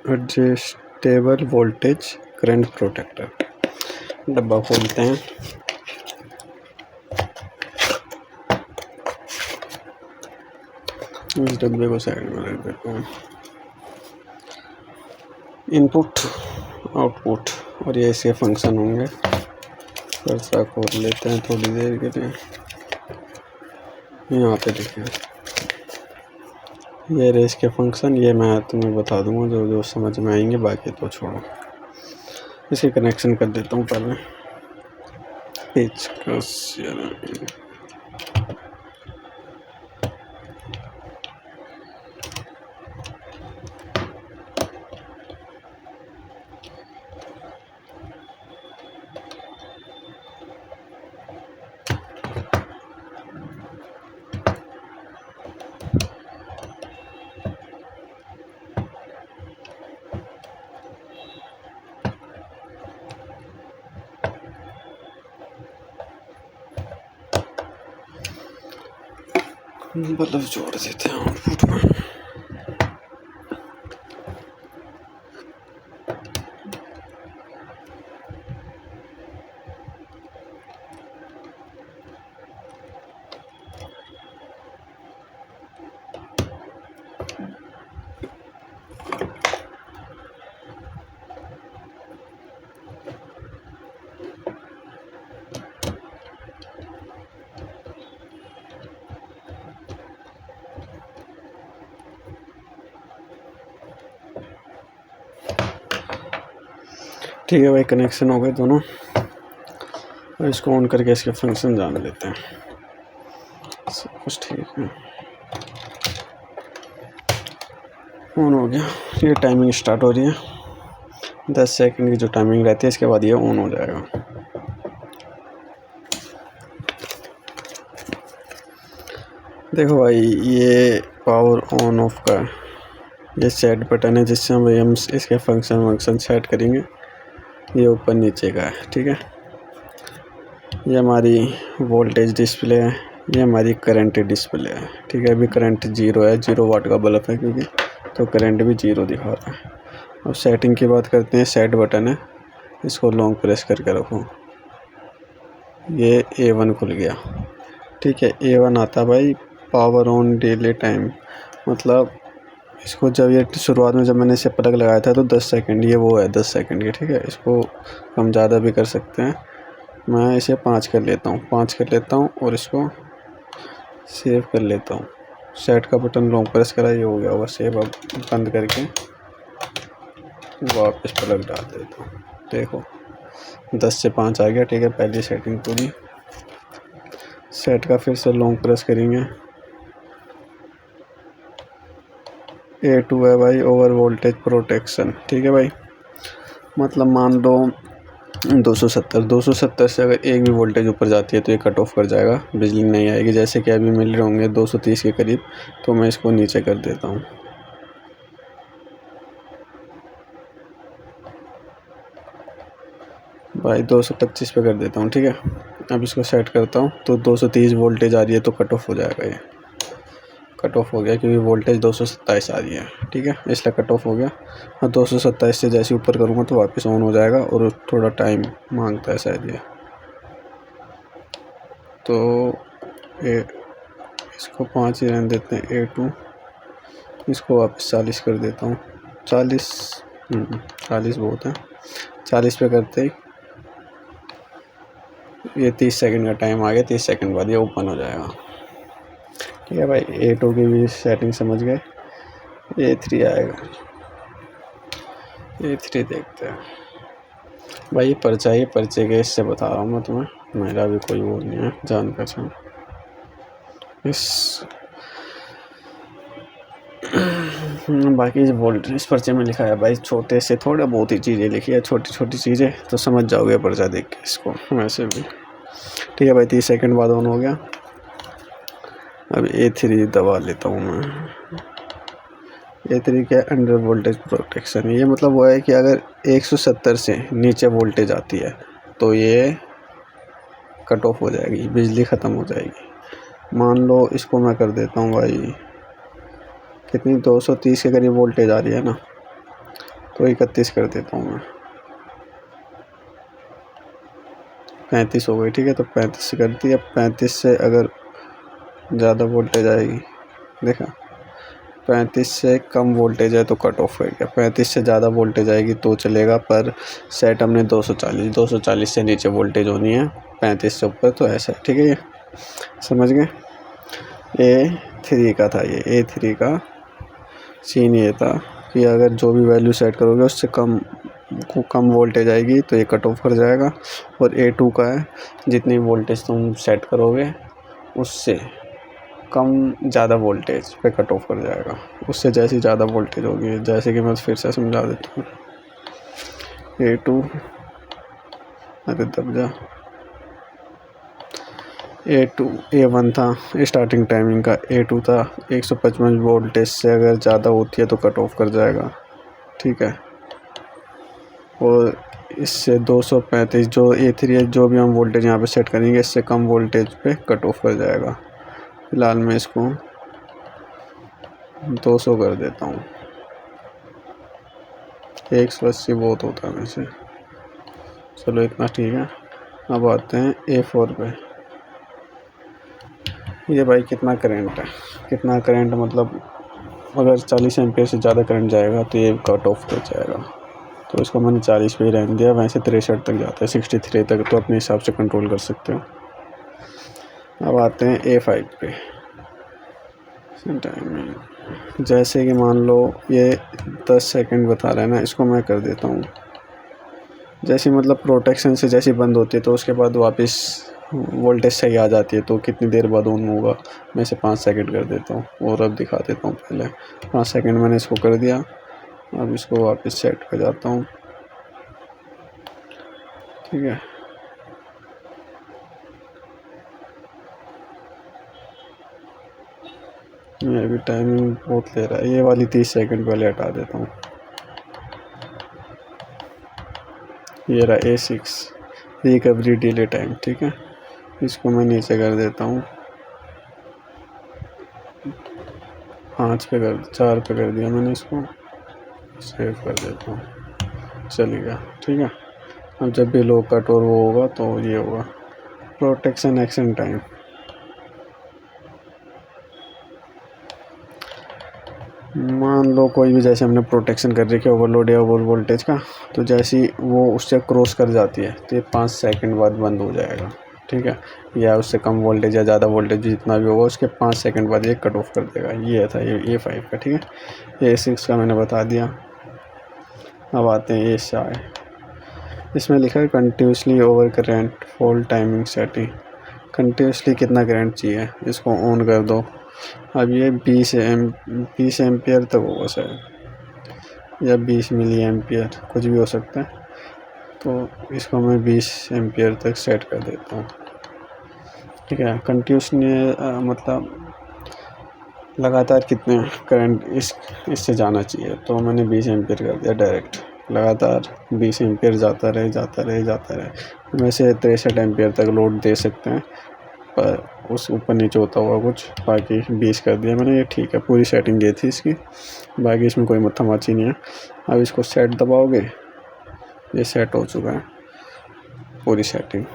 Adjustable voltage current protector. डब्बा खोलते हैं। इस डब्बे को साइड में रख देते हैं। इनपुट, आउटपुट और ये इसके फंक्शन होंगे। पर्चा खोल लेते हैं थोड़ी देर के लिए। यहाँ पे लिखे ये रेस के फंक्शन, ये मैं तुम्हें बता दूंगा जो जो समझ में आएंगे, बाकी तो छोड़ो। इसे कनेक्शन कर देता हूँ पहले। पेचकस बल्ब जोड़ देते हैं आउटपुट में। ठीक है भाई, कनेक्शन हो गए दोनों। और इसको ऑन करके इसके फंक्शन जान लेते हैं। सब कुछ ठीक है, ऑन हो गया। ये टाइमिंग स्टार्ट हो रही है। 10 सेकंड की जो टाइमिंग रहती है, इसके बाद ये ऑन हो जाएगा। देखो भाई, ये पावर ऑन ऑफ का ये सेट बटन है, जिससे हम इसके फंक्शन सेट करेंगे। ये ऊपर नीचे का है, ठीक है। ये हमारी वोल्टेज डिस्प्ले है, ये हमारी करंट डिस्प्ले है, ठीक है। अभी करंट 0 है, 0 वाट का बल्ब है क्योंकि, तो करंट भी 0 दिखा रहा है। अब सेटिंग की बात करते हैं। सेट बटन है, इसको लॉन्ग प्रेस करके रखो। ये A1 खुल गया, ठीक है। A1 आता भाई पावर ऑन डिले टाइम, मतलब इसको जब ये शुरुआत में जब मैंने इसे प्लग लगाया था तो 10 सेकंड, ये वो है 10 सेकंड की, ठीक है। इसको कम ज़्यादा भी कर सकते हैं। मैं इसे 5 कर लेता हूँ, 5 कर लेता हूँ और इसको सेव कर लेता हूँ। सेट का बटन लॉन्ग प्रेस करा, ये हो गया होगा सेव। अब बंद करके वापस प्लग डाल देता हूँ। देखो 10 से 5 आ गया, ठीक है। पहली सेटिंग पूरी। सेट का फिर से लॉन्ग प्रेस करेंगे। A2 है भाई, ओवर वोल्टेज प्रोटेक्शन, ठीक है भाई। मतलब मान लो 270 से अगर एक भी वोल्टेज ऊपर जाती है तो ये कट ऑफ कर जाएगा, बिजली नहीं आएगी। जैसे कि अभी मिल रहे होंगे 230 के करीब, तो मैं इसको नीचे कर देता हूँ। भाई 225 पे कर देता हूँ, ठीक है। अब इसको सेट करता हूँ तो 230 वोल्टेज आ रही है, तो कट ऑफ हो जाएगा। ये कट ऑफ हो गया क्योंकि वोल्टेज 227 आ रही है, ठीक है, इसलिए कट ऑफ हो गया। और 227 से जैसे ऊपर करूँगा तो वापस ऑन हो जाएगा, और थोड़ा टाइम मांगता है शायद ये। तो इसको 5 ही रहने देते हैं। A2 इसको वापस 40 कर देता हूँ। 40 बहुत है। 40 पे करते ही ये 30 सेकंड का टाइम आ गया। 30 सेकंड बाद ये ओपन हो जाएगा, ठीक है भाई। A2 की भी सेटिंग समझ गए। A3 आएगा। A3 देखते हैं भाई। ये पर्चे के इससे बता रहा हूँ मैं तुम्हें, मेरा भी कोई वो नहीं है जान पहचान। बाकी इस पर्चे में लिखा है भाई, छोटे से थोड़ा बहुत ही चीज़ें लिखी है, छोटी छोटी चीज़ें, तो समझ जाओगे पर्चा देख के इसको वैसे भी, ठीक है भाई। 30 सेकंड बाद ऑन हो गया। अब A3 दबा लेता हूँ मैं। A3 क्या, अंडर वोल्टेज प्रोटेक्शन। ये मतलब वो है कि अगर 170 से नीचे वोल्टेज आती है तो ये कट ऑफ हो जाएगी, बिजली ख़त्म हो जाएगी। मान लो इसको मैं कर देता हूँ भाई कितनी 230 के करीब वोल्टेज आ रही है ना, तो 31 कर देता हूँ मैं, 35 हो गई। ठीक है, तो 35 कर दी। अब 35 से अगर ज़्यादा वोल्टेज आएगी, देखा 35 से कम वोल्टेज है तो कट ऑफ कर गया, 35 से ज़्यादा वोल्टेज आएगी तो चलेगा, पर सेट हमने 240 से नीचे वोल्टेज होनी है, 35 से ऊपर तो ऐसा है। ठीक है, ये समझ गए। A3 का था ये, A3 का सीन ये था कि अगर जो भी वैल्यू सेट करोगे उससे कम वोल्टेज आएगी तो ये कट ऑफ कर जाएगा। और A2 का है, जितनी वोल्टेज तुम सेट करोगे उससे कम ज़्यादा वोल्टेज पे कट ऑफ कर जाएगा, उससे जैसी ज़्यादा वोल्टेज होगी। जैसे कि मैं फिर से समझा देता हूँ। A2, अरे दब जा, A2 A1 था स्टार्टिंग टाइमिंग का, A2 था 155 वोल्टेज से अगर ज़्यादा होती है तो कट ऑफ कर जाएगा। ठीक है, और इससे 235 जो A3 है, जो भी हम वोल्टेज यहाँ पे सेट करेंगे इससे कम वोल्टेज पे कट ऑफ कर जाएगा। फिलहाल मैं इसको 200 कर देता हूँ, 180 बहुत होता है वैसे, चलो इतना ठीक है। अब आते हैं A4 पे। ये भाई कितना करंट है, कितना करंट मतलब अगर 40 एम्पियर से ज़्यादा करंट जाएगा तो ये कट ऑफ कर जाएगा, तो इसको मैंने 40 पे ही रहने दिया। वैसे 63 तक जाता है, 63 तक तो अपने हिसाब से कंट्रोल कर सकते हो। अब आते हैं A5 पे। टाइमिंग जैसे कि मान लो ये 10 सेकंड बता रहा है ना, इसको मैं कर देता हूँ जैसे मतलब प्रोटेक्शन से जैसी बंद होती है तो उसके बाद वापस वोल्टेज सही आ जाती है, तो कितनी देर बाद ऑन होगा, मैं इसे 5 सेकंड कर देता हूँ और अब दिखा देता हूँ। पहले 5 सेकंड मैंने इसको कर दिया, अब इसको वापस सेट कर जाता हूँ। ठीक है, ये भी टाइमिंग बहुत ले रहा है, ये वाली 30 सेकंड पहले हटा देता हूँ। ये रहा A6 रिकवरी डिले टाइम। ठीक है, इसको मैं नीचे कर देता हूँ, 4 पे कर दिया मैंने, इसको सेव कर देता हूँ, चलेगा। ठीक है, अब जब भी लो कट और वो होगा तो ये होगा प्रोटेक्शन एक्शन टाइम। मान लो कोई भी जैसे हमने प्रोटेक्शन कर रखी है ओवरलोड या ओवर वोल्टेज का, तो जैसे ही वो उससे क्रॉस कर जाती है तो ये 5 सेकंड बाद बंद हो जाएगा। ठीक है, या उससे कम वोल्टेज या ज़्यादा वोल्टेज जितना भी होगा उसके 5 सेकंड बाद ये कट ऑफ कर देगा। ये था ये A5 का। ठीक है, A6 का मैंने बता दिया। अब आते हैं A7। इसमें लिखा है continuously over current fall timing setting. Continuously कितना करंट चाहिए, इसको ऑन कर दो। अब ये 20 एम्पियर तक होगा शायद, या 20 मिली एम्पियर, कुछ भी हो सकता है। तो इसको मैं 20 एम्पियर तक सेट कर देता हूँ। ठीक है, कंटिन्यूसली मतलब लगातार कितने करंट इससे जाना चाहिए, तो मैंने 20 एम्पियर कर दिया डायरेक्ट। लगातार 20 एम्पियर जाता रहे। वैसे 63 एम्पियर तक लोड दे सकते हैं, पर उस ऊपर नीचे होता हुआ कुछ, बाकी 20 कर दिया मैंने। ये ठीक है, पूरी सेटिंग ये थी इसकी, बाकी इसमें कोई मत्थामाची नहीं है। अब इसको सेट दबाओगे, ये सेट हो चुका है पूरी सेटिंग।